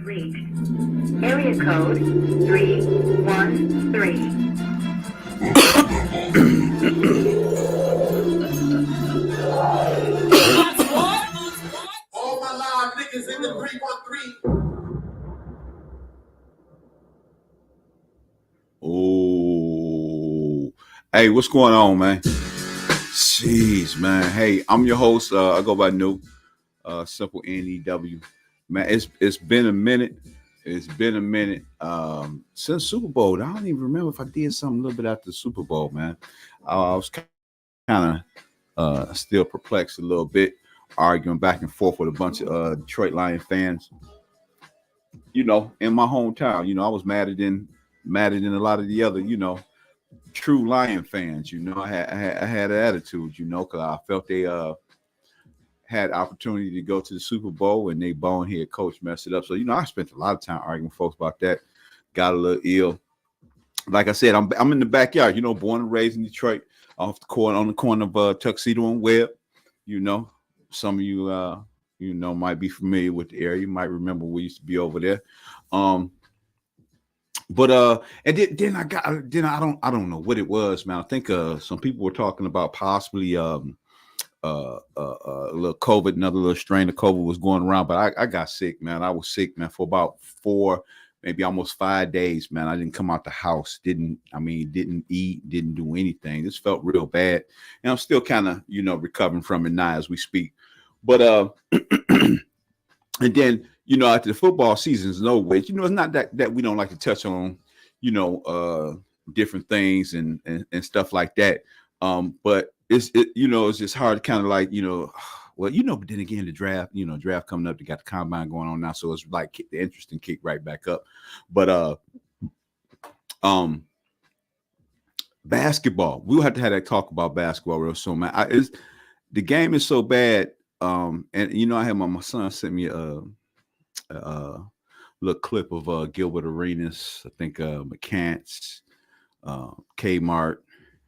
reached. Area code 313. All my live niggas in the 313. Oh, hey, what's going on, man? Jeez, man. Hey, I'm your host. I go by New, Simple NEW. Man, it's been a minute. It's been a minute since Super Bowl. I don't even remember if I did something a little bit after the Super Bowl, man. I was kind of still perplexed a little bit, arguing back and forth with a bunch of Detroit Lion fans. You know, in my hometown. You know, I was madder than a lot of the other, true Lion fans. You know, I had an attitude. You know, because I felt they had opportunity to go to the Super Bowl and they bonehead coach messed it up. So I spent a lot of time arguing with folks about that. Got a little ill. Like I said, I'm in the backyard. You know, born and raised in Detroit, off the corner on the corner of Tuxedo and Webb. You know, some of you might be familiar with the area. You might remember we used to be over there. But and then I don't know what it was, man. I think some people were talking about possibly a little COVID, another little strain of COVID was going around, but I got sick, man. I was sick, man, for about 4, maybe almost 5 days, man. I didn't come out the house, didn't eat, didn't do anything. This felt real bad, and I'm still kind of recovering from it now as we speak. But and then after the football season's over with, it's not that we don't like to touch on different things and stuff like that. But it's just hard to kind of like but then again the draft coming up, they got the combine going on now, so it's like the interest and kick right back up. But basketball, we'll have to have that talk about basketball real soon, man. The game is so bad. And I had my son sent me a little clip of Gilbert Arenas, I think McCants, Kmart,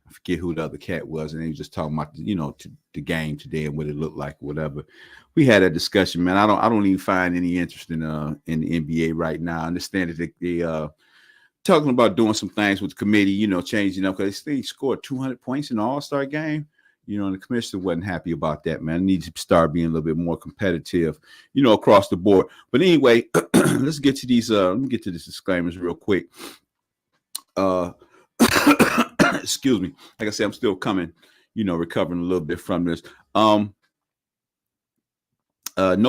I forget who the other cat was, and he was just talking about the game today and what it looked like, whatever. We had that discussion, man. I don't even find any interest in the NBA right now. I understand that they talking about doing some things with the committee, changing up, because they scored 200 points in the All-Star game. And the commissioner wasn't happy about that, man. It needs to start being a little bit more competitive, across the board. But anyway, let's get to these. Let me get to these disclaimers real quick. Excuse me. Like I said, I'm still coming, recovering a little bit from this. No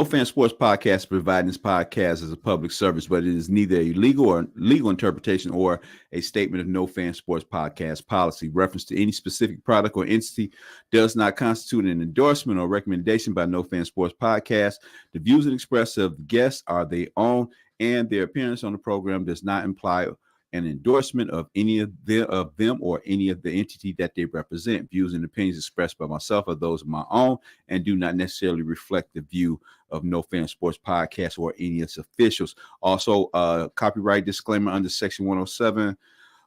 Fan Sports Podcast providing this podcast as a public service, but it is neither a legal interpretation or a statement of No Fan Sports Podcast policy. Reference to any specific product or entity does not constitute an endorsement or recommendation by No Fan Sports Podcast. The views and expressed of the guests are their own, and their appearance on the program does not imply an endorsement of any of them or any of the entity that they represent. Views and opinions expressed by myself are those of my own and do not necessarily reflect the view of No Fan Sports Podcast or any of its officials. Also, copyright disclaimer under Section 107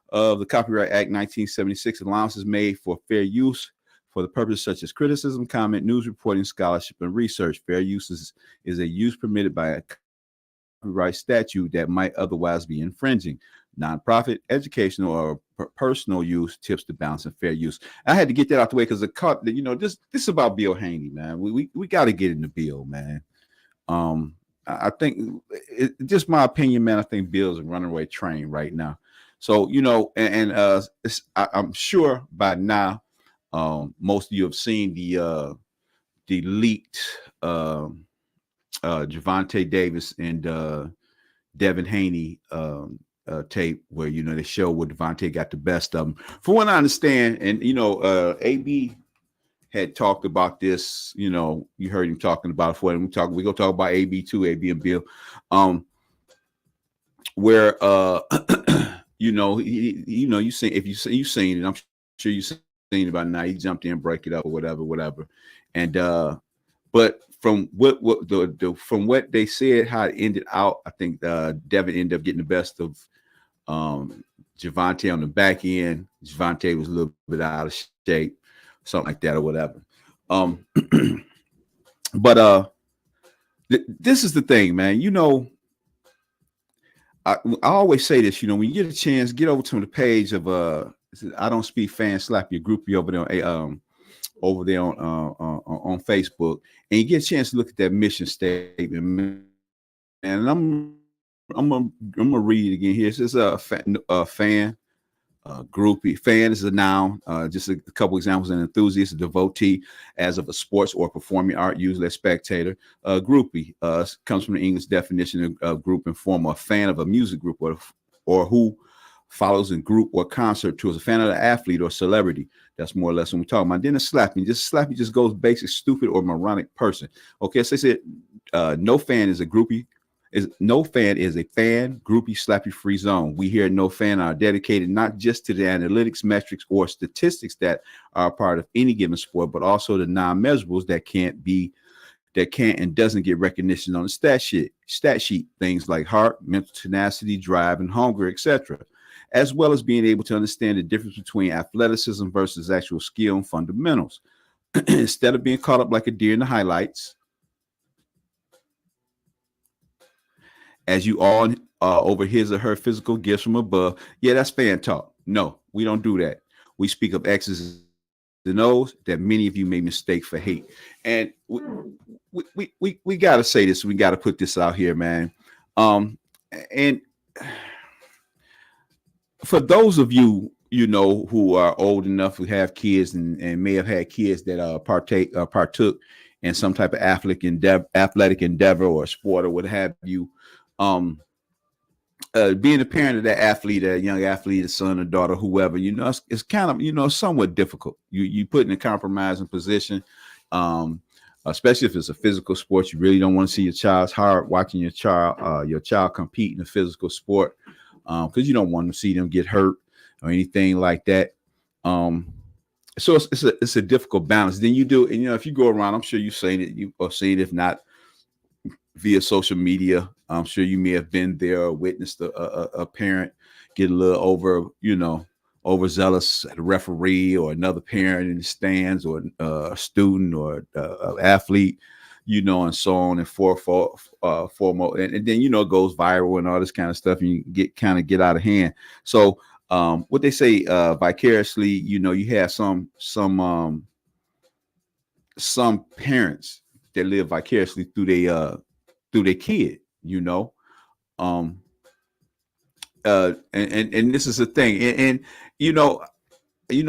of the Copyright Act 1976, allowances made for fair use for the purposes such as criticism, comment, news reporting, scholarship, and research. Fair use is a use permitted by a copyright statute that might otherwise be infringing. Nonprofit, educational, or personal use tips the balance and fair use. I had to get that out the way because this is about Bill Haney, man. We got to get in the bill, man. I think just my opinion, man. I think Bill's a runaway train right now. So I'm sure by now, most of you have seen the leaked Javonte Davis and Devin Haney tape where they show where Devontae got the best of them. From what I understand, and AB had talked about this. You heard him talking about it before. We go talk about AB too, AB and Bill. Where you seen, if you seen it, I'm sure you seen it by now. He jumped in, break it up, or whatever. And but from from what they said, how it ended out, I think Devin ended up getting the best of Javonte on the back end. Javonte was a little bit out of shape, something like that, or whatever. But this is the thing, man. I always say this, when you get a chance, get over to the page of I Don't Speak Fan Slap Your Groupie over there on Facebook, and you get a chance to look at that mission statement, man. And I'm gonna read it again here. It says a fan. Groupie. Fan is a noun. Just a couple examples: an enthusiast, a devotee, as of a sports or performing art, usually a spectator. Groupie comes from the English definition of group and form, a fan of a music group or who follows in group or concert to, as a fan of the athlete or celebrity. That's more or less what we're talking about. Then a slapping. Slapping just goes basic, stupid, or moronic person. Okay, so they said no fan is a groupie. No fan is a fan, groupie, slappy free zone. We here at No Fan are dedicated not just to the analytics, metrics, or statistics that are a part of any given sport, but also the non-measurables that can't and doesn't get recognition on the stat sheet. Things like heart, mental tenacity, drive, and hunger, etc., as well as being able to understand the difference between athleticism versus actual skill and fundamentals. Instead of being caught up like a deer in the highlights, as you all over his or her physical gifts from above. Yeah, that's fan talk. No, we don't do that. We speak of X's and O's that many of you may mistake for hate. And we got to say this. We got to put this out here, man. And for those of you, who are old enough to have kids and may have had kids that partook in some type of athletic endeavor or sport or what have you, being a parent of that athlete, a young athlete, a son or daughter, whoever, it's kind of, somewhat difficult. You put in a compromising position, especially if it's a physical sport. You really don't want to see your child's heart watching your child compete in a physical sport, because you don't want to see them get hurt or anything like that. So it's a difficult balance. Then you do, and if you go around, I'm sure you've seen it. You have seen it, if not via social media. I'm sure you may have been there or witnessed a parent get a little overzealous at a referee or another parent in the stands or a student or an athlete, and so on and foremost. And then, it goes viral and all this kind of stuff, and you get out of hand. So what they say, vicariously, you have some parents that live vicariously through their kid, and this is the thing, and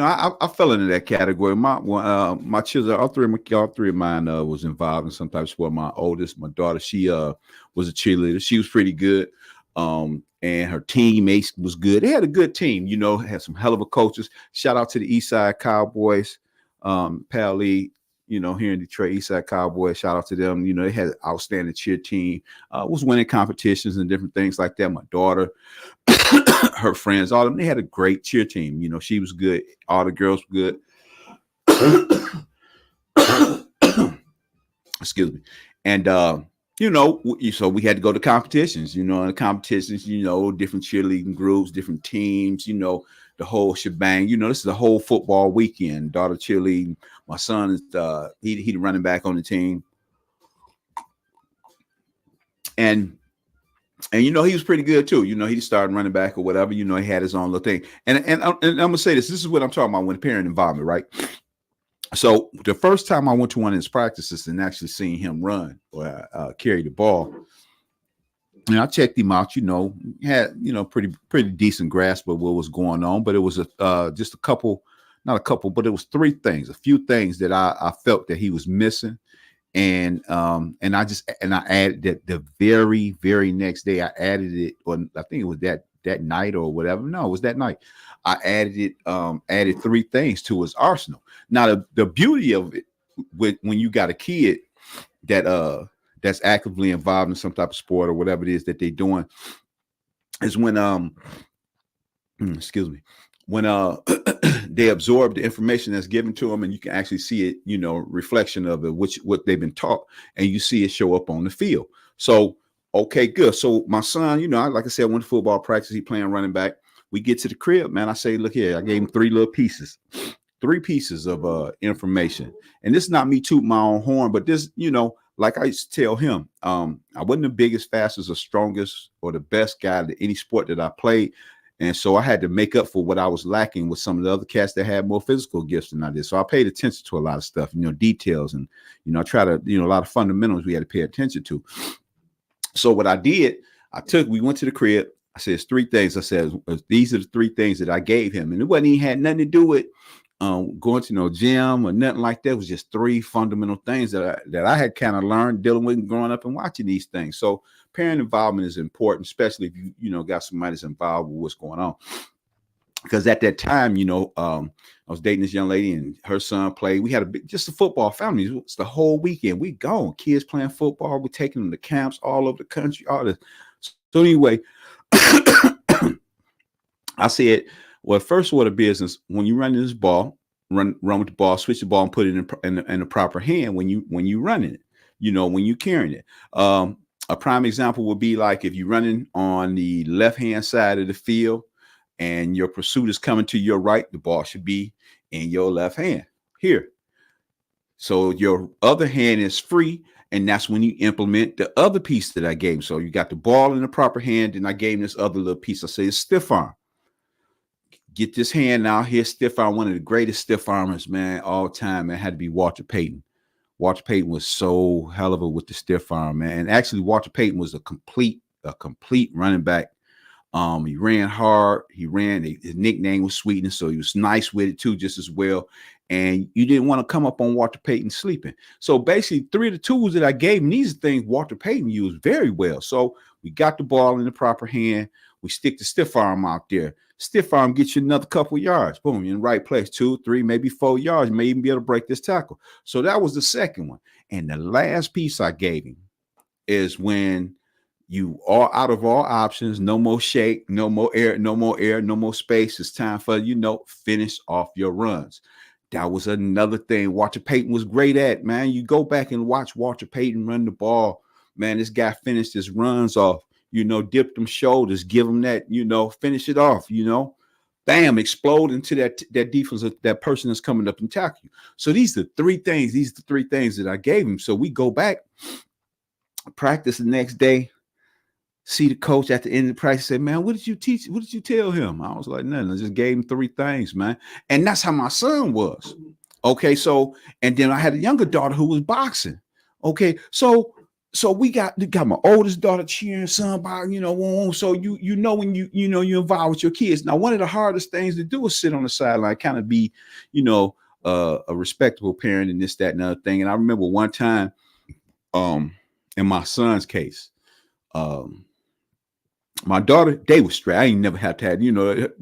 I fell into that category. My children, all three of mine was involved in some type of sport. My oldest, my daughter, she was a cheerleader. She was pretty good, and her teammates was good. They had a good team, had some hell of a coaches. Shout out to the Eastside Cowboys, Pal League. Here in Detroit, Eastside Cowboys, shout out to them. They had an outstanding cheer team, was winning competitions and different things like that. My daughter, her friends, all of them, they had a great cheer team. She was good. All the girls were good. Excuse me. And, so we had to go to competitions, and the competitions, different cheerleading groups, different teams, the whole shebang. This is a whole football weekend. Daughter cheerleading. My son is he the running back on the team, and he was pretty good too. He started running back or whatever. He had his own little thing. And I'm gonna say this. This is what I'm talking about when parent involvement, right? So the first time I went to one of his practices and actually seeing him run or carry the ball, and I checked him out, had, pretty decent grasp of what was going on, but it was just not a couple, but it was a few things that I felt that he was missing. And I added that the very, very next day. I added it, or I think it was that night or whatever. No, it was that night. I added three things to his arsenal. Now the beauty of it, when you got a kid that's actively involved in some type of sport or whatever it is that they're doing, is when excuse me, when they absorb the information that's given to them, and you can actually see it, reflection of it, what they've been taught, and you see it show up on the field. So, okay, good. So my son, like I said, I went to football practice. He playing running back. We get to the crib, man. I say, look here, I gave him three pieces of information. And this is not me tooting my own horn, but this, like I used to tell him, I wasn't the biggest, fastest, or strongest, or the best guy at any sport that I played. And so I had to make up for what I was lacking with some of the other cats that had more physical gifts than I did. So I paid attention to a lot of stuff, details, and I try to, a lot of fundamentals we had to pay attention to. So what I did, we went to the crib. I said, it's three things. I said, these are the three things that I gave him. And it wasn't even had nothing to do with going to no gym or nothing like that. It was just three fundamental things that I had kind of learned dealing with and growing up and watching these things. So parent involvement is important, especially if you got somebody that's involved with what's going on. Because at that time, I was dating this young lady and her son played. We had just a football family. It's the whole weekend. We gone. Kids playing football. We're taking them to camps all over the country. All this. So anyway, I said, well, first order of business, when you run this ball, run with the ball, switch the ball and put it in the proper hand when you running it, when you carrying it. A prime example would be like if you're running on the left-hand side of the field and your pursuit is coming to your right, the ball should be in your left hand here. So your other hand is free, and that's when you implement the other piece that I gave him. So you got the ball in the proper hand, and I gave him this other little piece. I say it's stiff arm. Get this hand out here, stiff arm. One of the greatest stiff armers, man, all time, man, had to be Walter Payton. Walter Payton was so hell of a with the stiff arm, man. And actually, Walter Payton was a complete running back. He ran hard. His nickname was Sweetness, so he was nice with it too, just as well. And you didn't want to come up on Walter Payton sleeping. So basically, three of the tools that I gave him, these are things Walter Payton used very well. So we got the ball in the proper hand. We stick the stiff arm out there. Stiff arm gets you another couple of yards. Boom, you're in the right place. 2, 3, maybe 4 yards. You may even be able to break this tackle. So that was the second one. And the last piece I gave him is when you are out of all options, no more shake, no more air, no more space. It's time for, finish off your runs. That was another thing Walter Payton was great at, man. You go back and watch Walter Payton run the ball. Man, this guy finished his runs off, dip them shoulders, give him that, finish it off, bam, explode into that defense, that person that's coming up and tackle you. So these are three things. These are the three things that I gave him. So we go back, practice the next day, see the coach at the end of the practice, say, man, what did you teach? What did you tell him? I was like, nothing. I just gave him three things, man. And that's how my son was. Okay, so, and then I had a younger daughter who was boxing. Okay, so we got my oldest daughter cheering somebody, so when you involved with your kids. Now, one of the hardest things to do is sit on the sideline, kind of be, a respectable parent and this, that, and other thing. And I remember one time, in my son's case, my daughter, they were straight. I ain't never had to have,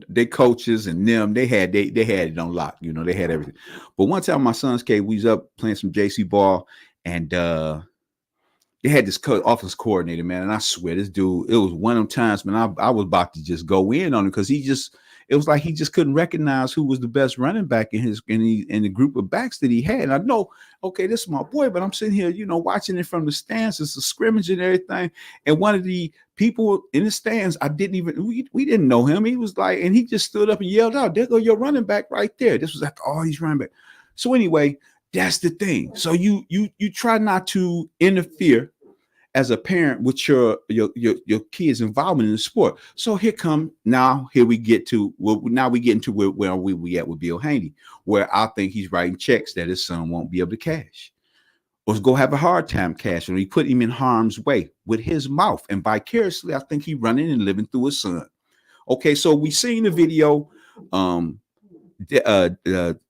they coaches and them, they had it on lock, they had everything. But one time my son's case, we was up playing some JC ball, and they had this offense coordinator, man. And I swear this dude, it was one of them times, man, I was about to just go in on him because it was like he just couldn't recognize who was the best running back in the group of backs that he had. And I know, okay, this is my boy, but I'm sitting here, watching it from the stands. It's a scrimmage and everything. And one of the people in the stands, we didn't know him. He was like, and he just stood up and yelled out, there go your running back right there. This was after all these running back. So anyway, that's the thing. So you try not to interfere as a parent with your kids' involvement in the sport. So we get into where we at with Bill Haney, where I think he's writing checks that his son won't be able to cash, or go have a hard time cashing. He put him in harm's way with his mouth, and vicariously, I think he running and living through his son. Okay, so we seen the video.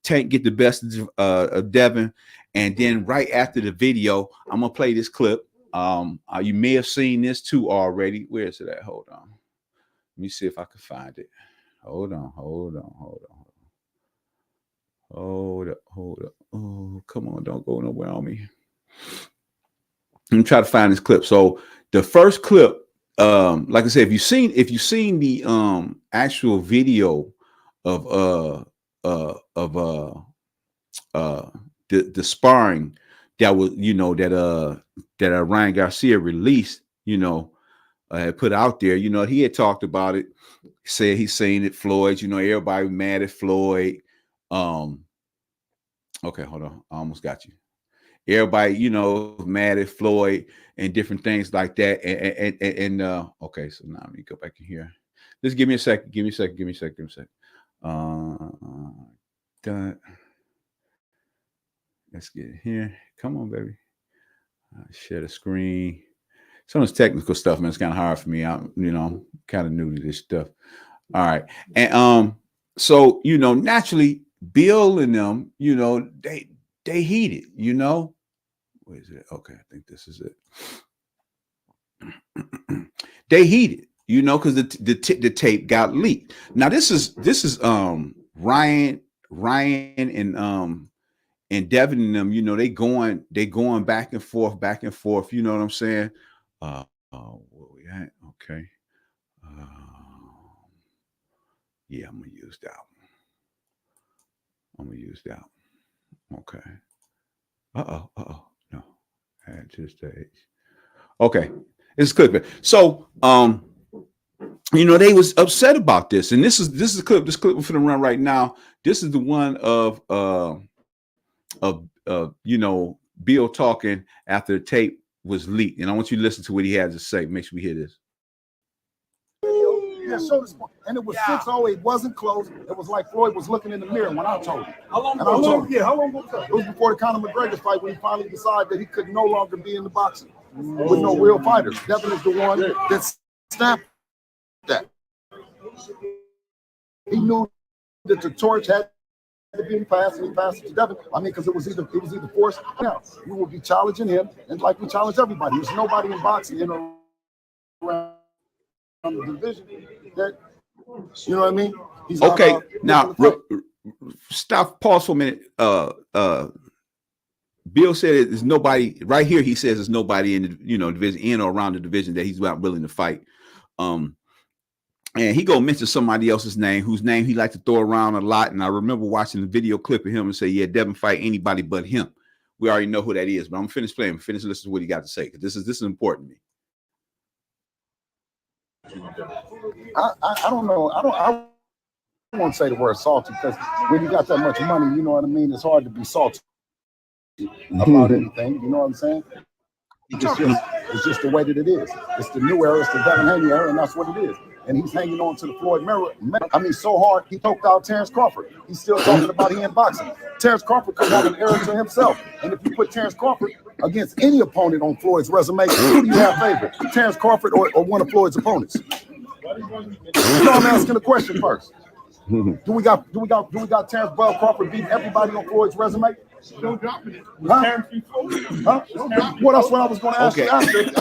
Tank get the best of Devin, and then right after the video, I'm gonna play this clip. You may have seen this too already. Where is it at? Hold on. Let me see if I can find it. Hold on. Oh, come on. Don't go nowhere on me. Let me try to find this clip. So the first clip, like I said, if you've seen the actual video of the sparring that was, that Ryan Garcia released, put out there, he had talked about it, said he's seen it, Floyd, everybody mad at Floyd. Okay, hold on. I almost got you. everybody, you know, mad at Floyd and different things like that. And okay, so now let me go back in here. Just give me a second. Give me a second. Give me a second. Give me a second. Done. Let's get it here. Come on, baby. Share the screen. Some of this technical stuff, man, it's kind of hard for me. I'm kind of new to this stuff. All right. And so, you know, naturally, Bill and them, you know, they heated, you know. Where is it? Okay, I think this is it. They heated, you know, because the tape got leaked. Now this is Ryan and Devin and them, you know, they going back and forth, you know what I'm saying? Where we at? Okay. Yeah, I'm gonna use that one. Okay. No. Add to the stage. Okay. It's good. So you know, they was upset about this. And this is a clip. This clip we're gonna run right now. This is the one of you know, Bill talking after the tape was leaked. And I want you to listen to what he had to say. Make sure we hear this. Yeah, show this, and it was 6-0. It wasn't close. It was like Floyd was looking in the mirror when I told him. How long was that? It was before the Conor McGregor fight when he finally decided that he could no longer be in the boxing with no real fighters. Devin is the one that snapped that. He knew that the torch had to be passed, and he passed it to Devin. I mean, because it was either forced. Now we will be challenging him, and like we challenge everybody. There's nobody in boxing in or around the division that, you know what I mean? He's okay. Now stop. Pause for a minute. Bill said there's nobody right here. He says there's nobody in the, you know, division in or around the division that he's not willing to fight. And he gonna mention somebody else's name, whose name he liked to throw around a lot. And I remember watching the video clip of him and say, "Yeah, Devin fight anybody but him." We already know who that is, but I'm gonna finish playing. Finish listening to what he got to say, because this is important to me. I don't know. I won't say the word salty, because when you got that much money, you know what I mean, it's hard to be salty about anything. You know what I'm saying? It's just the way that it is. It's the new era. It's the Devin Haney era, and that's what it is. And he's hanging on to the Floyd mirror. I mean, so hard, he choked out Terrence Crawford. He's still talking about he in boxing. Terrence Crawford could have an era to himself. And if you put Terrence Crawford against any opponent on Floyd's resume, who do you have favorite? Terrence Crawford or one of Floyd's opponents? So I'm asking the question first. Do we got Terrence Bud Crawford beating everybody on Floyd's resume? Huh? Huh? Well, that's what I was going to ask you after.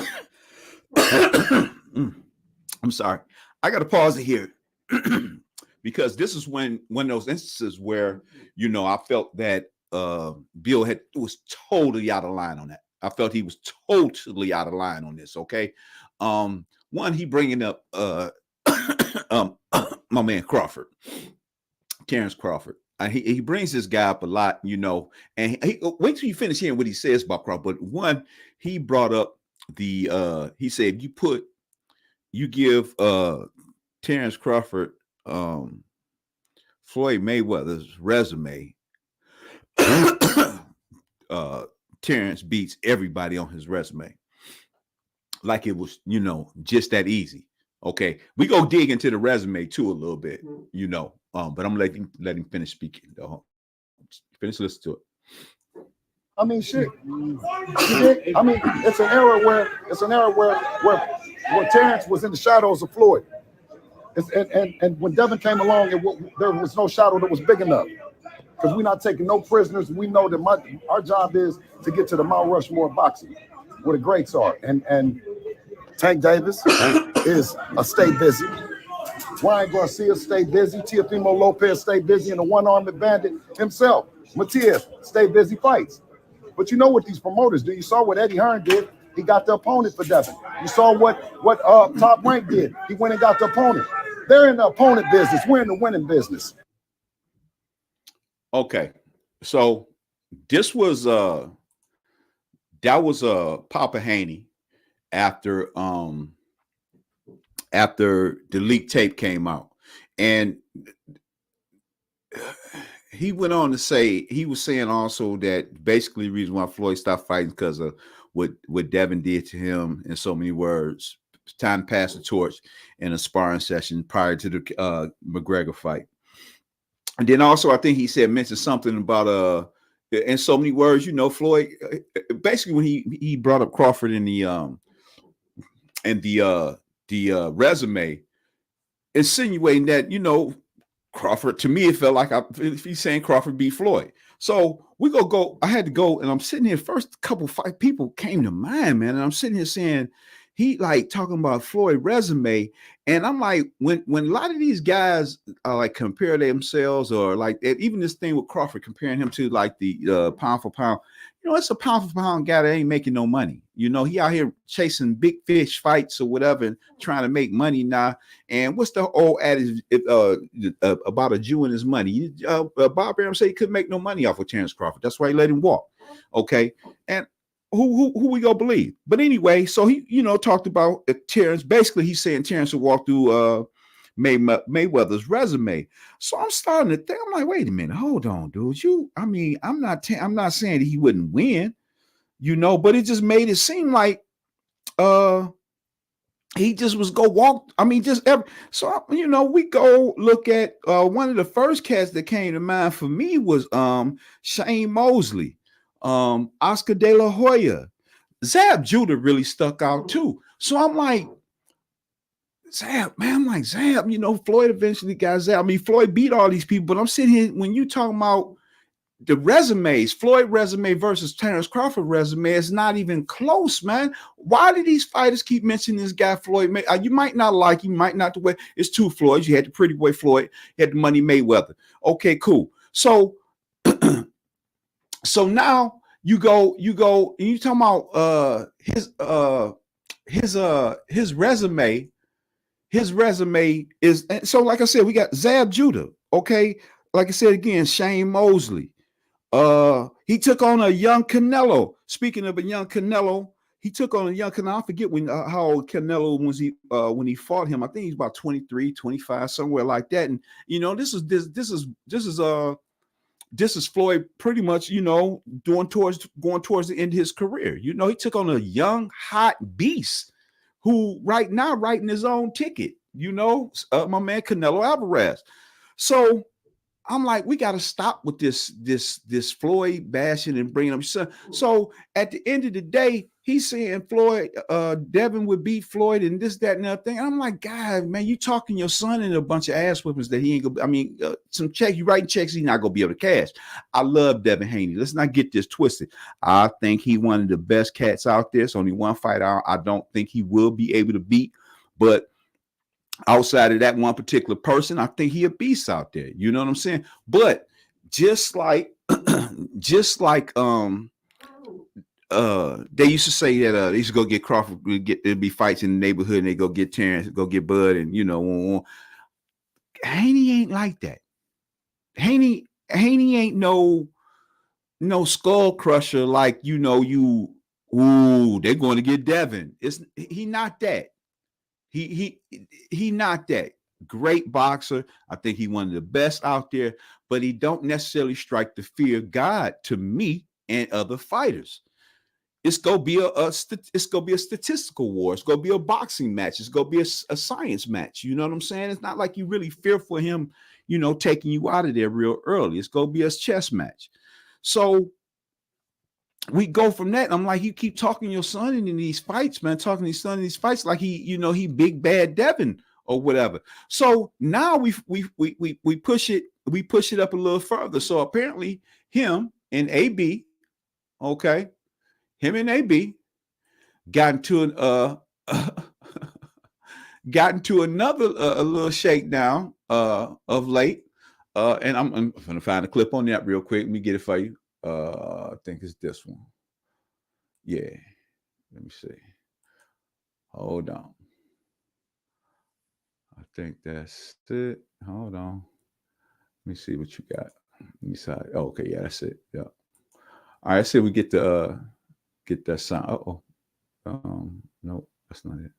I'm sorry. I got to pause it here because this is one of those instances where, you know, I felt that Bill was totally out of line on that. I felt he was totally out of line on this. Okay. One, he bringing up my man Crawford, Terrence Crawford. He brings this guy up a lot, you know, and wait till you finish hearing what he says about Crawford. But one, he brought up he said, you give Terrence Crawford Floyd Mayweather's resume, Terrence beats everybody on his resume. Like it was, you know, just that easy. Okay, we go dig into the resume too a little bit, you know. But I'm gonna let him finish speaking. Finish listening to it. I mean, shit. I mean, it's an era where Terrence was in the shadows of Floyd, and when Devin came along, there was no shadow that was big enough, because we're not taking no prisoners. We know that our job is to get to the Mount Rushmore of boxing, where the greats are, and Tank Davis is a stay busy. Ryan Garcia stay busy. Teofimo Lopez stay busy, and the one-armed bandit himself, Matias, stay busy fights. But you know what these promoters do? You saw what Eddie Hearn did. He got the opponent for Devin. You saw what Top Rank did. He went and got the opponent. They're in the opponent business. We're in the winning business. Okay, so this was Papa Haney after the leaked tape came out, and he went on to say, he was saying also that basically the reason why Floyd stopped fighting because of what Devin did to him, in so many words. Time to pass the torch in a sparring session prior to the McGregor fight. And then also I think he mentioned something about in so many words, Floyd basically when he brought up Crawford in the resume, insinuating that Crawford, to me, it felt like if he's saying Crawford beat Floyd. So we go. I had to go, and I'm sitting here. First couple five people came to mind, man, and I'm sitting here saying he like talking about Floyd resume, and I'm like, when a lot of these guys like compare themselves, or like even this thing with Crawford comparing him to like the pound for pound. It's a pound for pound guy that ain't making no money. He out here chasing big fish fights or whatever and trying to make money now. And what's the old adage about a Jew and his money? Bob Arum said he couldn't make no money off of Terrence Crawford. That's why he let him walk. Okay. And who we gonna believe? But anyway, so he, talked about Terrence. Basically, he's saying Terrence will walk through Mayweather's resume. So I'm starting to think, I'm like, wait a minute, hold on, dude. I'm not saying that he wouldn't win, but it just made it seem like he just was go walk. So we go look at one of the first cats that came to mind for me was Shane Mosley, Oscar De La Hoya. Zab Judah really stuck out too. So I'm like, Zab, Floyd eventually got Zab. Floyd beat all these people, but I'm sitting here, when you talking about the resumes, Floyd resume versus Terrence Crawford resume is not even close, man. Why do these fighters keep mentioning this guy Floyd? You might not like him, might not the way. It's two Floyds. You had the pretty boy Floyd, you had the money Mayweather. Okay, cool. So, so now you go, and you talking about his resume. His resume is, so like I said, we got Zab Judah. Okay, like I said again, Shane Mosley. He took on a young Canelo. Speaking of a young Canelo, he took on a young Canelo. I forget how old Canelo was when he fought him. I think he's about 23, 25, somewhere like that. And this is Floyd pretty much, going towards the end of his career. He took on a young hot beast who right now writing his own ticket. My man Canelo Alvarez. So I'm like, we got to stop with this Floyd bashing and bringing up. So at the end of the day, he's saying Floyd, Devin would beat Floyd and this, that, and other thing. And I'm like, God, man, you talking your son into a bunch of ass whippings that he ain't gonna. Some checks, you writing checks, he's not gonna be able to cash. I love Devin Haney. Let's not get this twisted. I think he one of the best cats out there. It's only one fight I don't think he will be able to beat, but outside of that one particular person, I think he a beast out there. You know what I'm saying? But just like they used to say that they used to go get Crawford, there'd be fights in the neighborhood, and they go get Terrence, go get Bud, and Haney ain't like that. Haney ain't no skull crusher like they're going to get Devin. He not that. He not that. Great boxer. I think he one of the best out there, but he don't necessarily strike the fear of God to me and other fighters. It's gonna be a statistical war. It's gonna be a boxing match. It's gonna be a science match. You know what I'm saying? It's not like you really fear for him, taking you out of there real early. It's gonna be a chess match. So we go from that. I'm like, you keep talking your son in these fights, man. Talking his son in these fights like he big bad Devin or whatever. So now we push it up a little further. So apparently him and AB, okay, him and AB got into another a little shakedown of late. And I'm gonna find a clip on that real quick. Let me get it for you. I think it's this one. Yeah. Let me see. Hold on. I think that's it. Hold on. Let me see what you got. Let me see. Oh, okay, yeah, that's it. Yeah. All right, let's see if we get that sound. Nope, that's not it.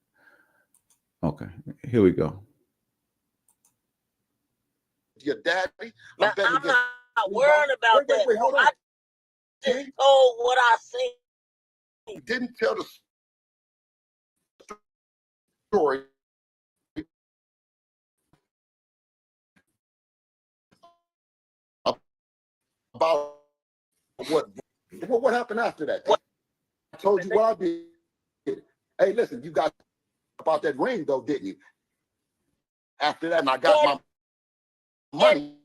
Okay, here we go. Your daddy? I'm not worrying about that. Wait, hold on. I just told what I seen. You didn't tell the story about what happened after that. I told you what I did. Hey, listen, you got about that ring though, didn't you? After that, and I got my money.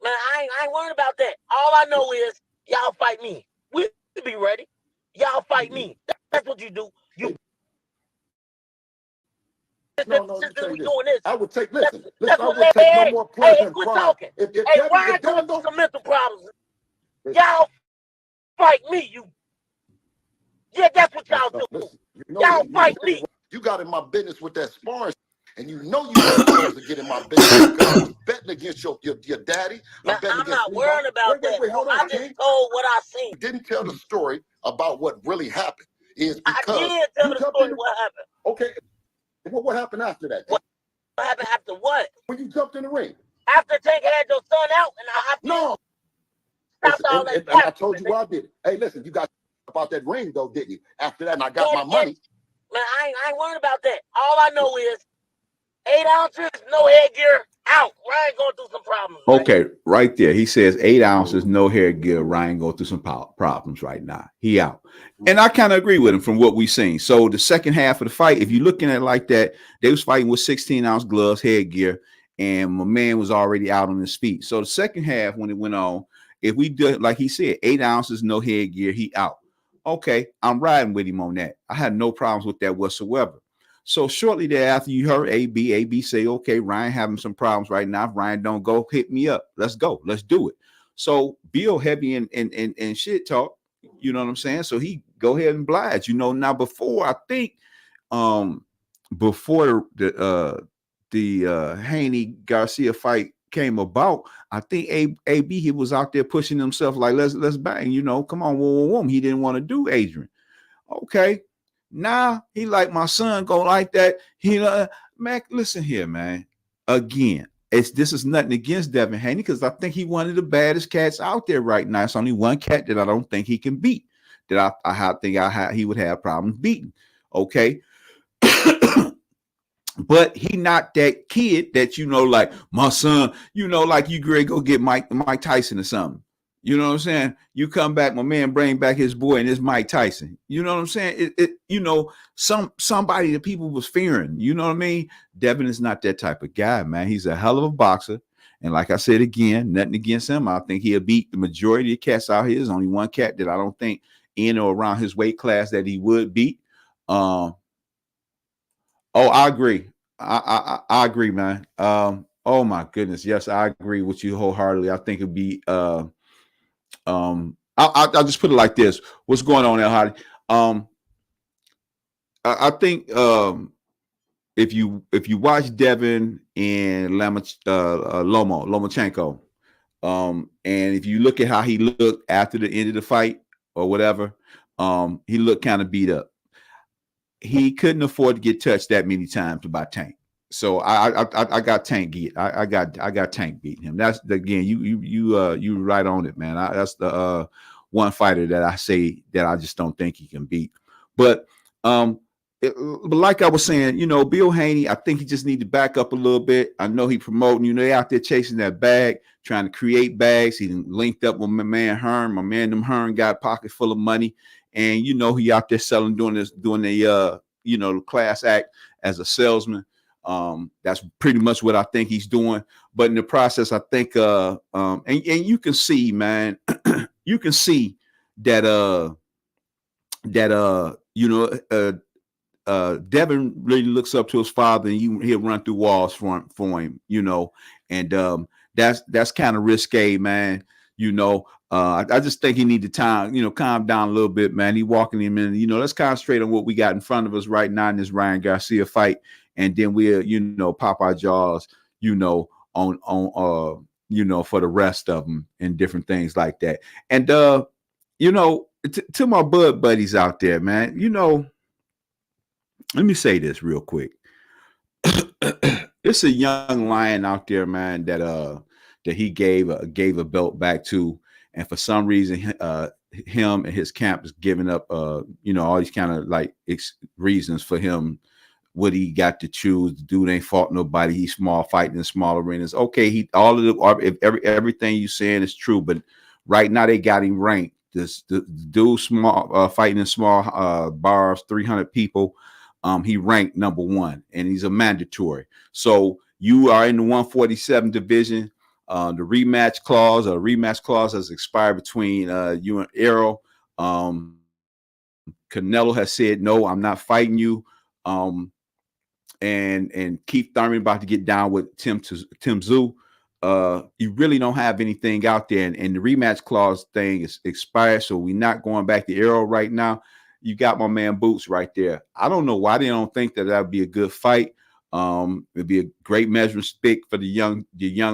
Man, I ain't worried about that. All I know is y'all fight me. We'll be ready. Y'all fight me. That's what you do. You. Since we doing this, I would take. That's Listen. what I would take no more pleasure and quit pride. talking. If Ryan going through some mental problems. Y'all fight me. Yeah, that's what y'all do. Listen, y'all fight me. You got in my business with that sparring, and you know you weren't supposed to get in my business because I was betting against your daddy. Man, I'm not worrying about that. Wait, hold on, I just told what I seen. You didn't tell the story about what really happened. Is because I did tell the story what happened. Okay. What happened after that? What happened after what? When you jumped in the ring. After Tank had your son out, and I no. Stopped all that. And I told you why I did it. Hey, listen, you got about that ring though, didn't you? After that, and I got my money. Man, I ain't worried about that. All I know is 8 ounces, no headgear, out. Ryan going through some problems. Right? Okay, right there. He says 8 ounces, no headgear. Ryan going through some problems right now. He out. And I kind of agree with him from what we've seen. So the second half of the fight, if you're looking at it like that, they was fighting with 16-ounce gloves, headgear, and my man was already out on his feet. So the second half, when it went on, if we do, like he said, 8 ounces, no headgear, he out. Okay, I'm riding with him on that. I had no problems with that whatsoever. So shortly thereafter, you heard AB say, okay, Ryan having some problems right now. If Ryan don't go, hit me up. Let's go. Let's do it. So Bill heavy and shit talk, you know what I'm saying? So he go ahead and oblige. You know, now before I think before the Haney Garcia fight came about, I think AB he was out there pushing himself like let's bang, you know, come on, whoa. He didn't want to do Adrian. Okay. Now he like my son go like that. He man, listen here, man. Again, this is nothing against Devin Haney because I think he one of the baddest cats out there right now. It's only one cat that I don't think he can beat. That I think he would have problems beating. Okay. But he not that kid that, you know, like my son, you know, like you great go get Mike Tyson or something. You know what I'm saying? You come back, my man bring back his boy and it's Mike Tyson. You know what I'm saying? You know, somebody that people was fearing. You know what I mean? Devin is not that type of guy, man. He's a hell of a boxer. And like I said again, nothing against him. I think he'll beat the majority of cats out here. There's only one cat that I don't think in or around his weight class that he would beat. Oh, I agree. I agree, man. Oh my goodness. Yes, I agree with you wholeheartedly. I think it'd be I'll just put it like this. What's going on there, Hardy? I think if you watch Devin and Lomachenko, and if you look at how he looked after the end of the fight or whatever, he looked kind of beat up. He couldn't afford to get touched that many times by Tank. So I got Tank beat. I got Tank beating him. That's again, you right on it, man. That's the one fighter that I say that I just don't think he can beat. But like I was saying, you know, Bill Haney, I think he just need to back up a little bit. I know he promoting, you know, they out there chasing that bag, trying to create bags. He linked up with my man Hearn. My man Hearn got a pocket full of money. And you know, he out there selling, doing the you know, the class act as a salesman. That's pretty much what I think he's doing. But in the process, I think and you can see, man, you can see that you know, Devin really looks up to his father, and he'll run through walls for him, you know, and that's kind of risque, man. You know, I just think he need to calm down a little bit, man. He walking him in, you know, let's concentrate on what we got in front of us right now in this Ryan Garcia fight. And then we'll, you know, pop our jaws, you know, on you know, for the rest of them and different things like that. And, you know, to my bud buddies out there, man, you know, let me say this real quick. It's a young lion out there, man, that that he gave a belt back to, and for some reason, him and his camp is giving up, all these kind of like reasons for him. What he got to choose. The dude ain't fought nobody. He's small, fighting in small arenas. Okay, everything you saying is true, but right now they got him ranked. The dude small, fighting in small bars, 300 people. He ranked number 1, and he's a mandatory. So you are in the 147 division. The rematch clause has expired between you and Errol. Canelo has said, no, I'm not fighting you. And Keith Thurman about to get down with Tim Tszyu. You really don't have anything out there, and the rematch clause thing is expired, so we're not going back to Arrow right now. You got my man Boots right there. I don't know why they don't think that would be a good fight. It'd be a great measuring stick for the young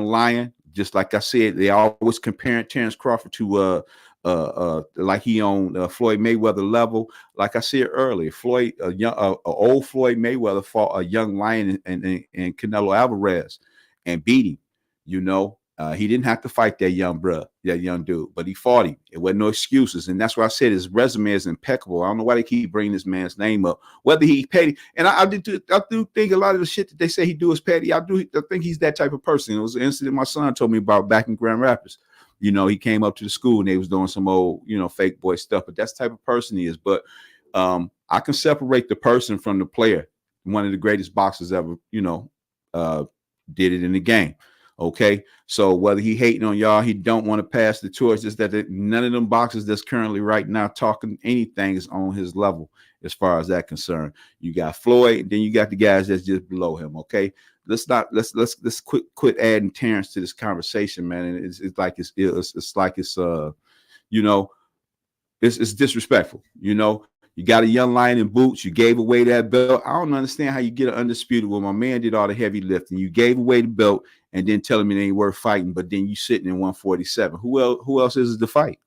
lion. Just like I said, they always comparing Terrence Crawford to like he on Floyd Mayweather level. Like I said earlier, old Floyd Mayweather fought a young lion and Canelo Alvarez and beat him. He didn't have to fight that young dude, but he fought him. It wasn't no excuses, and that's why I said his resume is impeccable. I don't know why they keep bringing this man's name up. Whether he petty, and I do think a lot of the shit that they say he do is petty. I think he's that type of person. It was an incident my son told me about back in Grand Rapids. He came up to the school and they was doing some old, fake boy stuff. But that's the type of person he is. But I can separate the person from the player. One of the greatest boxers ever, did it in the game. Okay, so whether he hating on y'all, he don't want to pass the torch. Just that none of them boxers that's currently right now talking anything is on his level as far as that concerned. You got Floyd, and then you got the guys that's just below him. Okay, let's quit adding Terrence to this conversation, man. And it's disrespectful. You got a young lion in Boots. You gave away that belt. I don't understand how you get an undisputed. Well, my man did all the heavy lifting. You gave away the belt and then tell him it ain't worth fighting. But then you sitting in 147. Who else is it to fight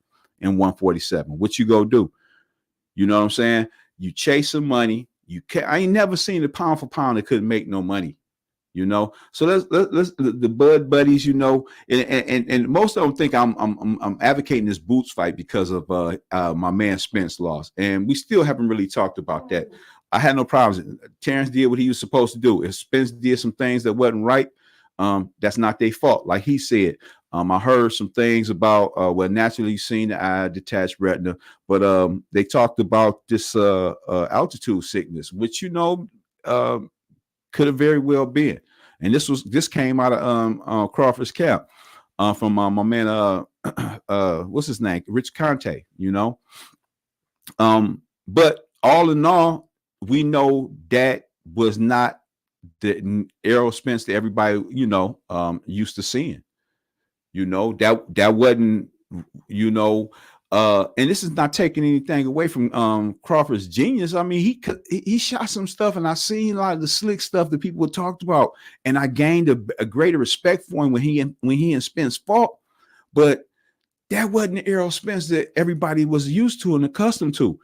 in 147? What you go do? You know what I'm saying? You chase some money. I ain't never seen a pound for pound that couldn't make no money. So let's the Bud buddies, and most of them think I'm advocating this Boots fight because of my man Spence lost, and we still haven't really talked about that. I had no problems. Terrence did what he was supposed to do. If Spence did some things that wasn't right, that's not their fault. Like he said, I heard some things about naturally seen the eye, detached retina, but they talked about this altitude sickness, which could have very well been. And this came out of Crawford's camp from my man what's his name, Rich Conte. But all in all, we know that was not the Errol Spence that everybody used to seeing. That wasn't and this is not taking anything away from Crawford's genius. I mean, he shot some stuff, and I seen a lot of the slick stuff that people talked about, and I gained a greater respect for him when he and Spence fought. But that wasn't the Errol Spence that everybody was used to and accustomed to.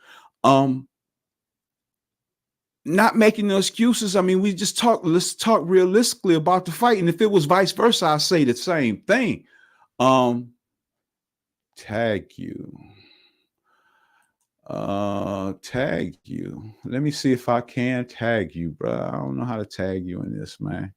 Not making no excuses. I mean, let's talk realistically about the fight. And if it was vice versa, I'd say the same thing. Tag you. Tag you. Let me see if I can tag you, bro. I don't know how to tag you in this, man.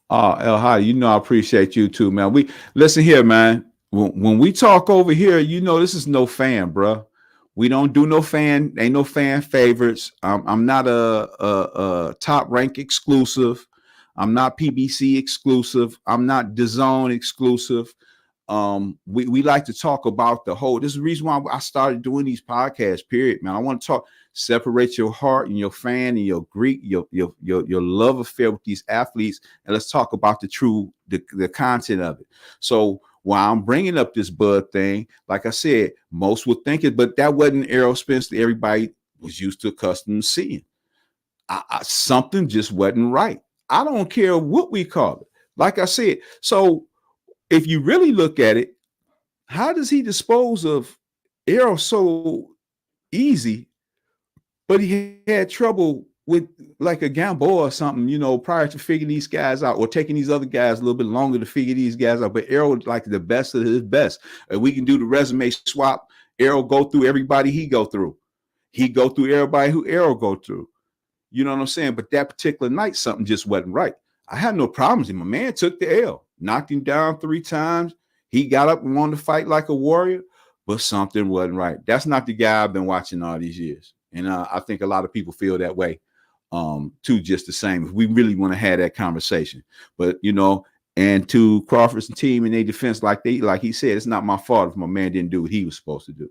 El Hadi, I appreciate you too, man. We listen here, man. When we talk over here, this is no fan, bro. We don't do no fan. Ain't no fan favorites. I'm not a top rank exclusive. I'm not PBC exclusive. I'm not DAZN exclusive. We like to talk about the whole. This is the reason why I started doing these podcasts. Period, man. I want to separate your heart and your fan and your Greek, your love affair with these athletes, and let's talk about the content of it. So while I'm bringing up this Bud thing, like I said, most would think it, but that wasn't Errol Spence that everybody was used to accustomed to seeing. Something just wasn't right. I don't care what we call it. Like I said, so if you really look at it, how does he dispose of Errol so easy but he had trouble with like a Gamboa or something, prior to figuring these guys out, or taking these other guys a little bit longer to figure these guys out. But Errol was like the best of his best. And we can do the resume swap. Errol go through everybody he go through. He go through everybody who Errol go through. You know what I'm saying? But that particular night, something just wasn't right. I had no problems. My man took the L, knocked him down 3 times. He got up and wanted to fight like a warrior, but something wasn't right. That's not the guy I've been watching all these years. And I think a lot of people feel that way too, just the same. If we really want to have that conversation. But, and to Crawford's team and their defense, like he said, it's not my fault if my man didn't do what he was supposed to do.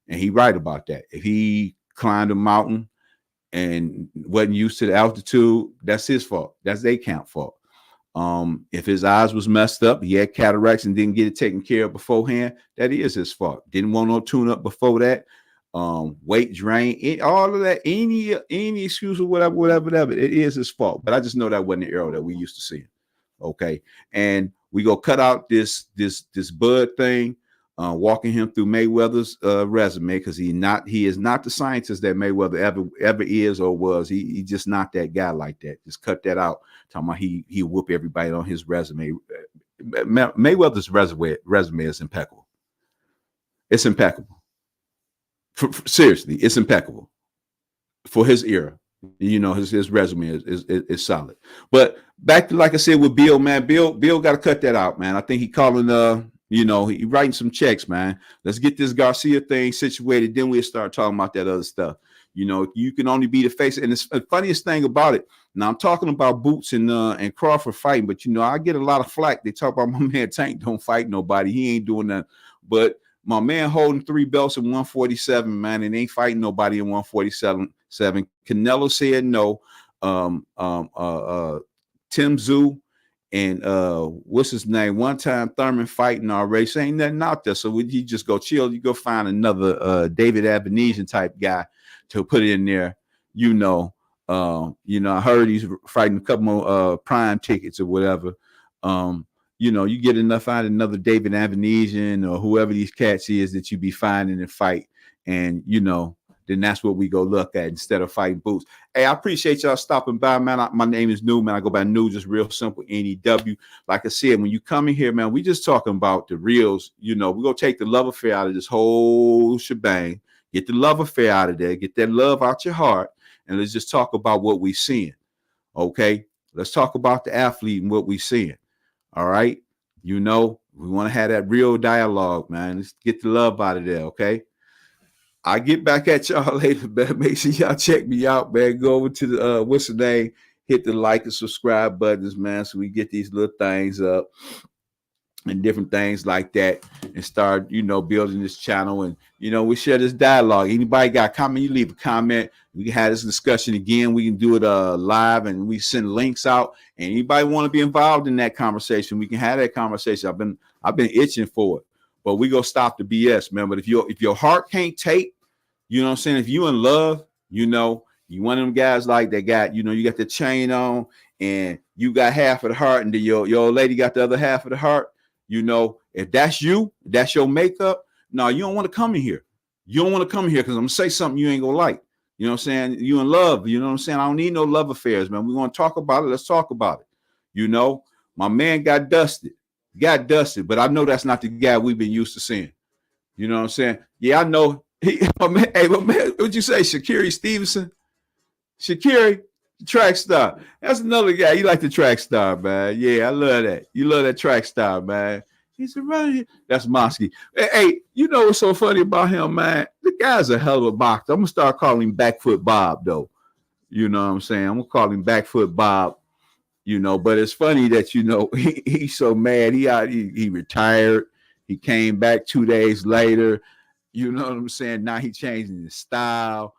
And he right about that. If he climbed a mountain and wasn't used to the altitude, that's his fault. That's their camp fault. If his eyes was messed up, he had cataracts and didn't get it taken care of beforehand, that is his fault. Didn't want no tune up before that. Weight drain, all of that, any excuse or whatever, it is his fault. But I just know that wasn't the Errol that we used to see. Okay. And we go cut out this Bud thing, walking him through Mayweather's resume, because he is not the scientist that Mayweather ever is or was. He just not that guy like that. Just cut that out. Talking about he whoop everybody on his resume. Mayweather's resume is impeccable. It's impeccable. Seriously, it's impeccable for his era. His resume is solid. But back to, like I said, with Bill, man, Bill got to cut that out, man. I think he calling he writing some checks, man. Let's get this Garcia thing situated. Then we'll start talking about that other stuff. You can only be the face. And the funniest thing about it, now I'm talking about Boots and Crawford fighting, but I get a lot of flack. They talk about my man Tank don't fight nobody. He ain't doing that. But my man holding 3 belts in 147, man, and ain't fighting nobody in 147. Canelo said no. Tim Tszyu and what's his name? One time Thurman fighting already. So ain't nothing out there. So would you just go chill? You go find another David Abenesian type guy to put it in there. I heard he's fighting a couple more prime tickets or whatever. You get enough out of another David Abenesian or whoever these cats is that you be finding and fight. And, then that's what we go look at instead of fighting Boots. Hey, I appreciate y'all stopping by, man. My name is New, man. I go by New, just real simple, NEW. Like I said, when you come in here, man, we just talking about the reals. We're going to take the love affair out of this whole shebang. Get the love affair out of there. Get that love out your heart. And let's just talk about what we're seeing. Okay? Let's talk about the athlete and what we're seeing. All right? We want to have that real dialogue, man. Let's get the love out of there, okay? I get back at y'all later, man. Make sure y'all check me out, man. Go over to the what's the name? Hit the like and subscribe buttons, man, so we get these little things up and different things like that, and start, building this channel. And we share this dialogue. Anybody got a comment, you leave a comment. We can have this discussion again. We can do it live, and we send links out. And anybody want to be involved in that conversation, we can have that conversation. I've been itching for it. But we go stop the BS, man. But if your heart can't take, you know what I'm saying? If you in love, you one of them guys like that got, you got the chain on and you got half of the heart, and then your old lady got the other half of the heart. If that's you, that's your makeup. No, you don't want to come in here. You don't want to come in here because I'm gonna say something you ain't gonna like. You know what I'm saying? You in love. You know what I'm saying? I don't need no love affairs, man. We want to talk about it. Let's talk about it. My man got dusted, but I know that's not the guy we've been used to seeing. You know what I'm saying? Yeah, I know. My man, what'd you say? Sha'Carri Stevenson? Sha'Carri, track star. That's another guy. You like the track star, man. Yeah, I love that. You love that track star, man. He's around here. That's Mosky. Hey, what's so funny about him, man? The guy's a hell of a boxer. I'm going to start calling him Backfoot Bob, though. You know what I'm saying? I'm going to call him Backfoot Bob. But it's funny that, he's so mad. He retired. He came back 2 days later. You know what I'm saying? Now he changing his style.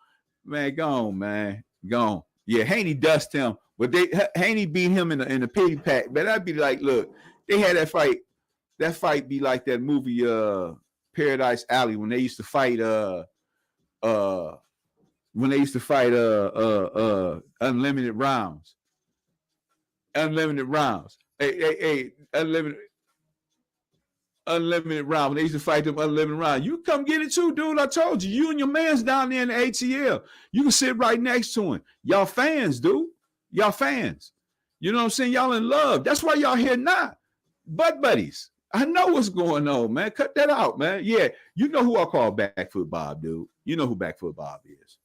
Man, go on, man. Go on. Yeah, Haney dust him. But Haney beat him in the pity pack. But I'd be like, look, they had that fight. That fight be like that movie Paradise Alley when they used to fight unlimited rounds. Unlimited rounds. Hey, unlimited. unlimited round. When they used to fight them unlimited round. You come get it too, dude. I told you. You and your man's down there in the ATL. You can sit right next to him. Y'all fans, dude. Y'all fans. You know what I'm saying? Y'all in love. That's why y'all here now. Butt buddies. I know what's going on, man. Cut that out, man. Yeah, you know who I call Backfoot Bob, dude. You know who Backfoot Bob is.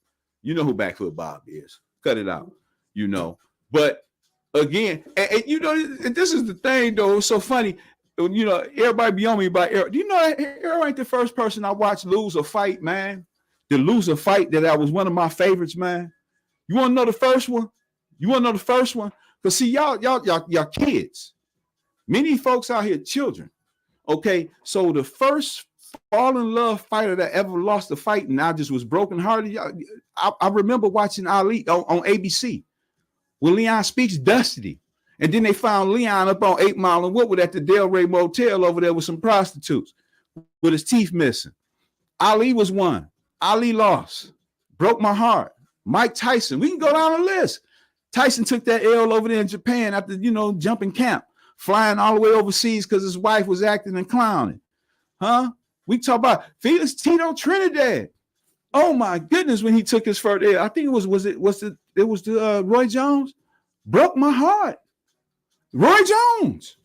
You know who Backfoot Bob is. Cut it out. You know. But again, and you know, and this is the thing, though. It's so funny. You know, everybody be on me about Errol. Do you know Errol ain't the first person I watched lose a fight, man? The loser fight that was one of my favorites, man. You want to know the first one? You want to know the first one? Because see, y'all kids. Many folks out here, children. Okay, so the first fall in love fighter that ever lost a fight and I just was brokenhearted. I remember watching Ali on ABC when Leon Speaks Dusty. And then they found Leon up on 8 Mile and Woodward at the Del Rey Motel over there with some prostitutes with his teeth missing. Ali was one. Ali lost. Broke my heart. Mike Tyson. We can go down the list. Tyson took that L over there in Japan after, you know, jumping camp, flying all the way overseas because his wife was acting and clowning. Huh? We talk about Felix Tito Trinidad. Oh my goodness, when he took his first L. I think it was the Roy Jones. Broke my heart. Roy Jones.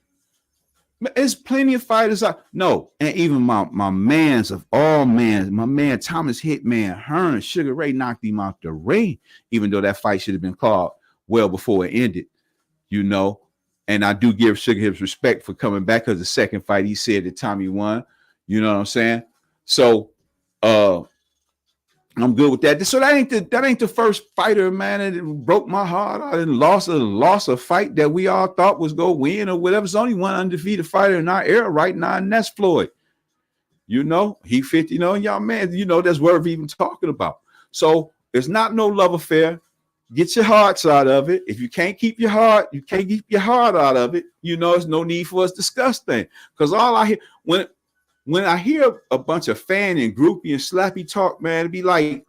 There's plenty of fighters out. No, and even my mans of all mans, my man Thomas Hitman Hearn, Sugar Ray knocked him out the ring, even though that fight should have been called well before it ended, you know. And I do give Sugar Hips respect for coming back because the second fight he said that Tommy won. You know what I'm saying? So I'm good with that. So that ain't the first fighter, man, that broke my heart. I didn't lost a fight that we all thought was gonna win or whatever. It's only one undefeated fighter in our era right now, and that's Floyd. You know, he 50, you know, and y'all, man, you know, that's worth even talking about. So it's not no love affair. Get your hearts out of it. If you can't keep your heart, you can't keep your heart out of it. You know, there's no need for us to discuss things. Because all I hear when I hear a bunch of fan and groupie and slappy talk, man, it'd be like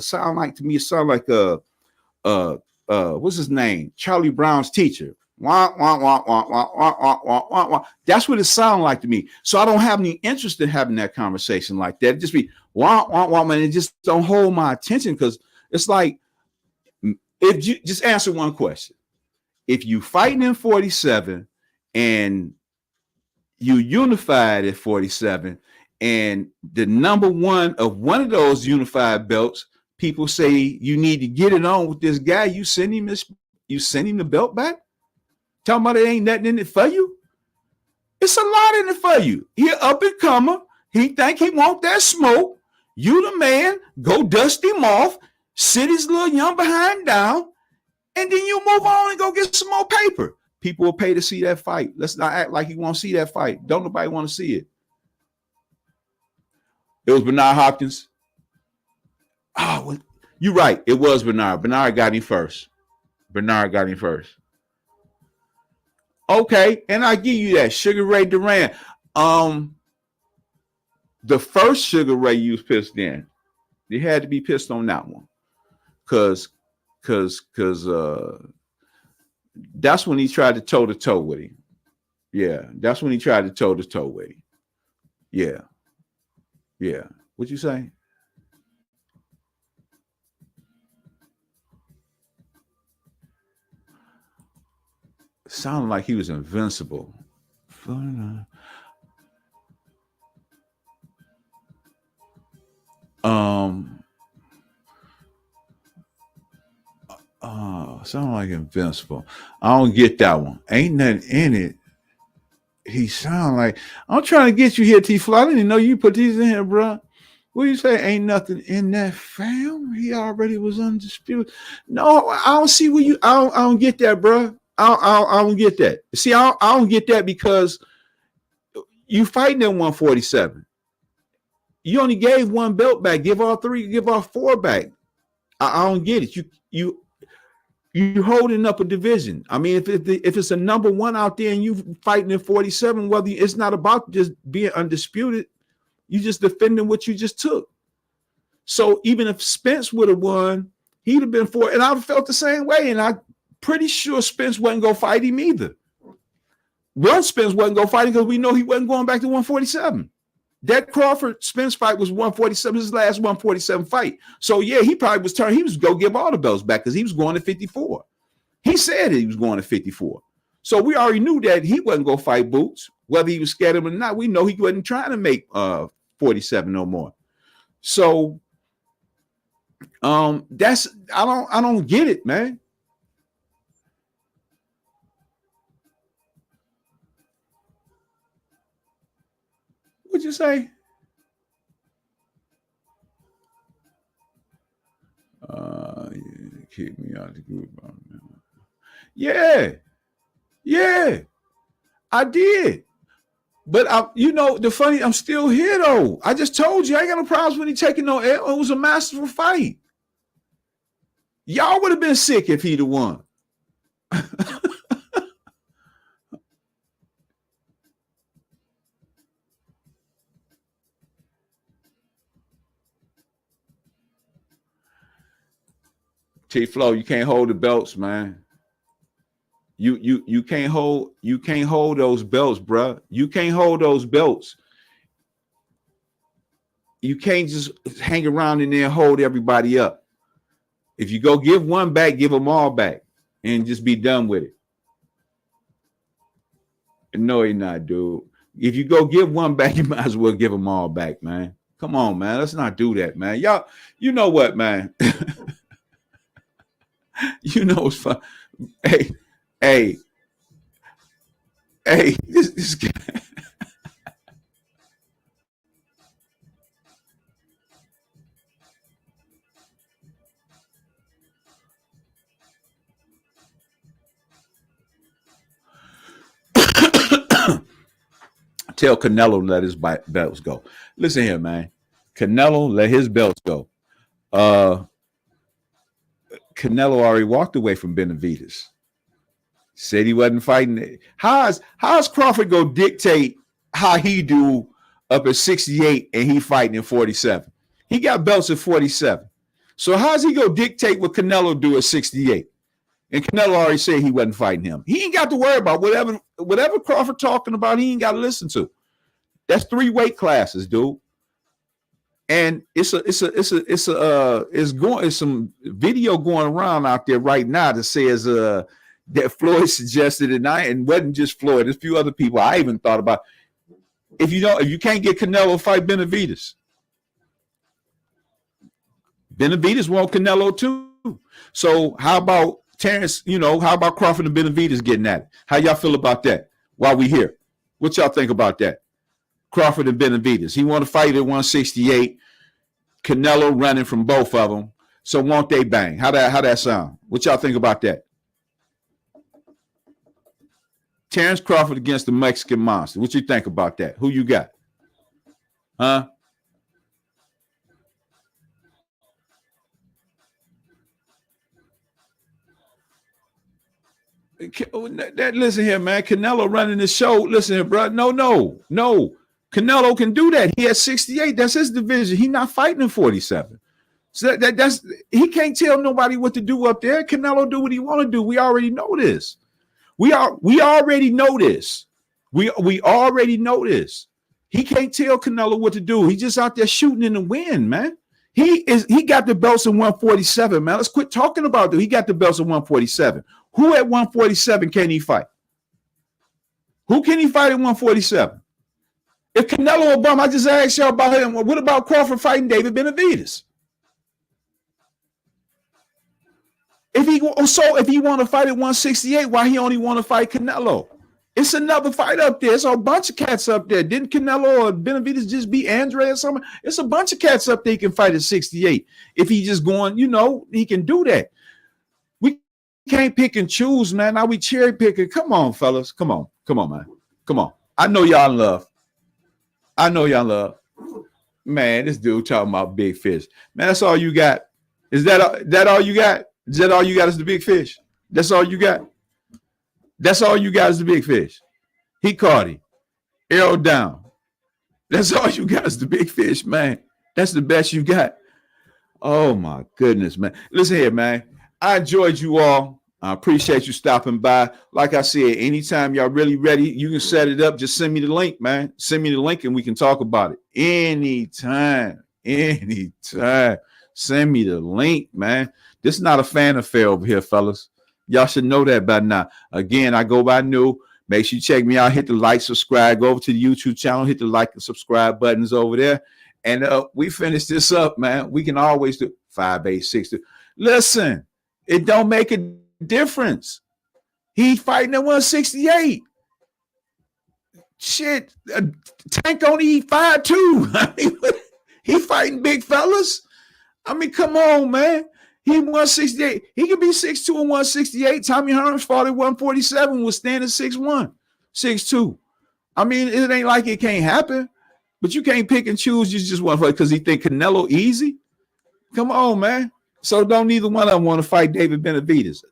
sound like to me, it sound like what's his name? Charlie Brown's teacher. Wah, wah, wah, wah, wah, wah, wah, wah, wah, wah. That's what it sounds like to me. So I don't have any interest in having that conversation like that. It just be wah, wah, wah, man. It just don't hold my attention because it's like, if you just answer one question, if you fighting in 47 and you unified at 47 and the number one of one of those unified belts, people say you need to get it on with this guy, you send him the belt back? Talking about it ain't nothing in it for you? It's a lot in it for you. He up and comer. He think he want that smoke. You the man, go dust him off, sit his little young behind down, and then you move on and go get some more paper. People will pay to see that fight. Let's not act like you want to see that fight. Don't nobody want to see it. It was Bernard Hopkins. Oh, well, you're right. It was Bernard. Bernard got him first. Okay, and I give you that. Sugar Ray Duran. The first Sugar Ray you was pissed in. You had to be pissed on that one. Cause that's when he tried to toe to toe with him. Yeah, that's when he tried to toe to toe with him. Yeah. What'd you say? Sounded like he was invincible. Sound like invincible. I don't get that one. Ain't nothing in it. He sound like I'm trying to get you here, T-Fly. I didn't even know you put these in here, bro. What do you say? Ain't nothing in that fam. He already was undisputed. No, I don't see where you. I don't get that, bro. I don't get that. See, I don't get that because you fighting at 147. You only gave one belt back. Give all three. Give all four back. I don't get it. You holding up a division. I mean, if it's a number one out there and you fighting in 47, whether it's not about just being undisputed, you just defending what you just took. So even if Spence would have won, he'd have been for it, and I felt the same way. And I'm pretty sure Spence wasn't gonna fight him either. Spence wasn't going fighting because we know he wasn't going back to 147. That Crawford Spence fight was 147, his last 147 fight. So yeah, he probably was turning. He was going to give all the belts back because he was going to 54. He said he was going to 54. So we already knew that he wasn't going to fight Boots, whether he was scared of him or not. We know he wasn't trying to make 47 no more. So that's I don't get it, man. What'd you say? Kick me out of the group. Yeah, I did. But I'm still here though. I just told you I ain't got no problems when he taking no L. It was a masterful fight. Y'all would have been sick if he'd have won. T-Flow, you can't hold the belts, man. You can't hold those belts, bro. You can't hold those belts. You can't just hang around in there and hold everybody up. If you go give one back, give them all back and just be done with it. No, you're not, dude. If you go give one back, you might as well give them all back, man. Come on, man. Let's not do that, man. Y'all, you know what, man? You know it's fun. Hey, this guy. Tell Canelo to let his belts go. Listen here, man. Canelo let his belts go. Canelo already walked away from Benavidez. Said he wasn't fighting. How's Crawford go dictate how he do up at 68 and he fighting in 47? He got belts at 47. So how's he go dictate what Canelo do at 68? And Canelo already said he wasn't fighting him. He ain't got to worry about whatever Crawford talking about. He ain't got to listen to. That's 3 weight classes, dude. And it's some video going around out there right now that says that Floyd suggested it, and wasn't just Floyd. There's a few other people I even thought about. If you can't get Canelo, fight Benavidez. Benavidez want Canelo too. So how about Terrence? How about Crawford and Benavidez getting at it? How y'all feel about that? While we here, what y'all think about that? Crawford and Benavidez. He want to fight at 168. Canelo running from both of them. So won't they bang? How that sound? What y'all think about that? Terrence Crawford against the Mexican Monster. What you think about that? Who you got? Huh? Listen here, man. Canelo running the show. Listen here, bro. No. Canelo can do that. He has 68. That's his division. He's not fighting in 47. So that's he can't tell nobody what to do up there. Canelo do what he want to do. We already know this. We already know this. We already know this. He can't tell Canelo what to do. He's just out there shooting in the wind, man. He got the belts in 147, man. Let's quit talking about it. He got the belts in 147. Who at 147 can he fight? Who can he fight at 147? If Canelo Obama, I just asked y'all about him. What about Crawford fighting David Benavidez? If he want to fight at 168, why he only want to fight Canelo? It's another fight up there. It's a bunch of cats up there. Didn't Canelo or Benavidez just beat Andre or something? It's a bunch of cats up there he can fight at 68. If he just going, he can do that. We can't pick and choose, man. Now we cherry picking. Come on, fellas. Come on, man. Come on. I know y'all in love. Man, this dude talking about big fish. Man, that's all you got. Is that all you got? Is that all you got is the big fish? That's all you got? That's all you got is the big fish. He caught him. Arrow down. That's all you got is the big fish, man. That's the best you got. Oh, my goodness, man. Listen here, man. I enjoyed you all. I appreciate you stopping by. Like I said, anytime y'all really ready, you can set it up. Just send me the link, man. Send me the link and we can talk about it. Anytime. Send me the link, man. This is not a fan affair over here, fellas. Y'all should know that by now. Again, I go by new. Make sure you check me out. Hit the like, subscribe. Go over to the YouTube channel. Hit the like and subscribe buttons over there. And we finish this up, man. We can always do 5, 8, 6. Listen, it don't make a difference. He fighting at 168. Shit, Tank only eat 5'2". I mean, he fighting big fellas. I mean, come on, man. He 168. He could be 6'2" and 168. Tommy Hearns fought at 147, was standing 6'1", 6'2". I mean, it ain't like it can't happen, but you can't pick and choose. You just want to fight because he think Canelo easy. Come on, man. So don't neither one of them want to fight David Benavidez.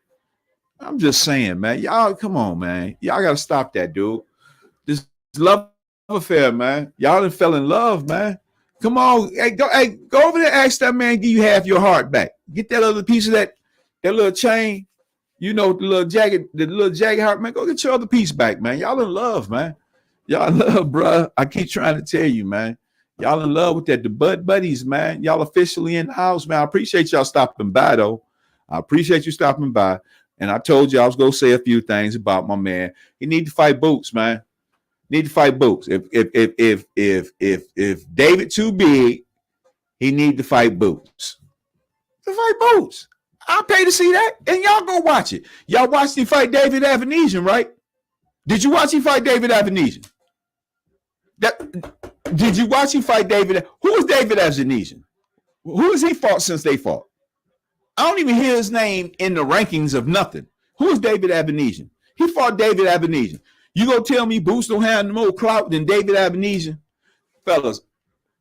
I'm just saying, man. Y'all, come on, man. Y'all got to stop that, dude. This love affair, man. Y'all done fell in love, man. Come on. Hey, go over there, ask that man, give you half your heart back. Get that other piece of that little chain, the little jagged heart, man. Go get your other piece back, man. Y'all in love, man. Y'all in love, bro. I keep trying to tell you, man. Y'all in love with that. The Bud Buddies, man. Y'all officially in the house, man. I appreciate y'all stopping by, though. I appreciate you stopping by. And I told you I was going to say a few things about my man. He need to fight Boots, man. Need to fight Boots. If David too big, he need to fight Boots. To fight Boots. I'll pay to see that. And y'all go watch it. Y'all watched him fight David Avanesian, right? Did you watch him fight David Avanesian? Did you watch him fight David? Who is David Avanesian? Who has he fought since they fought? I don't even hear his name in the rankings of nothing. Who is David Avanesian? He fought David Avanesian. You gonna tell me Boots don't have no more clout than David Avanesian? Fellas,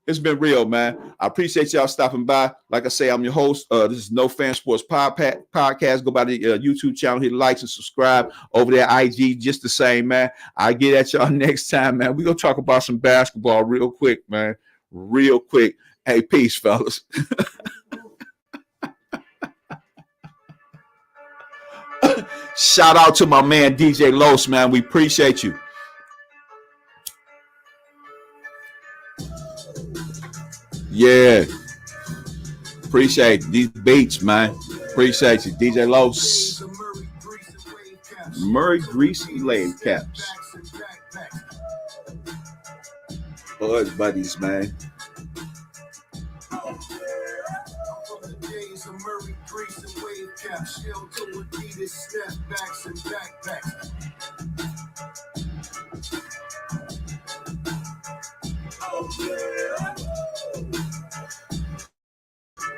it's been real, man. I appreciate y'all stopping by. Like I say, I'm your host. This is No Fan Sports Podcast. Go by the YouTube channel, hit likes and subscribe. Over there, IG, just the same, man. I'll get at y'all next time, man. We're going to talk about some basketball real quick, man. Real quick. Hey, peace, fellas. Shout out to my man, DJ Los, man. We appreciate you. Yeah. Appreciate these beats, man. Appreciate you. DJ Los. Murray Greasy Lane Caps. Bud Buddies, man. Oh, yeah.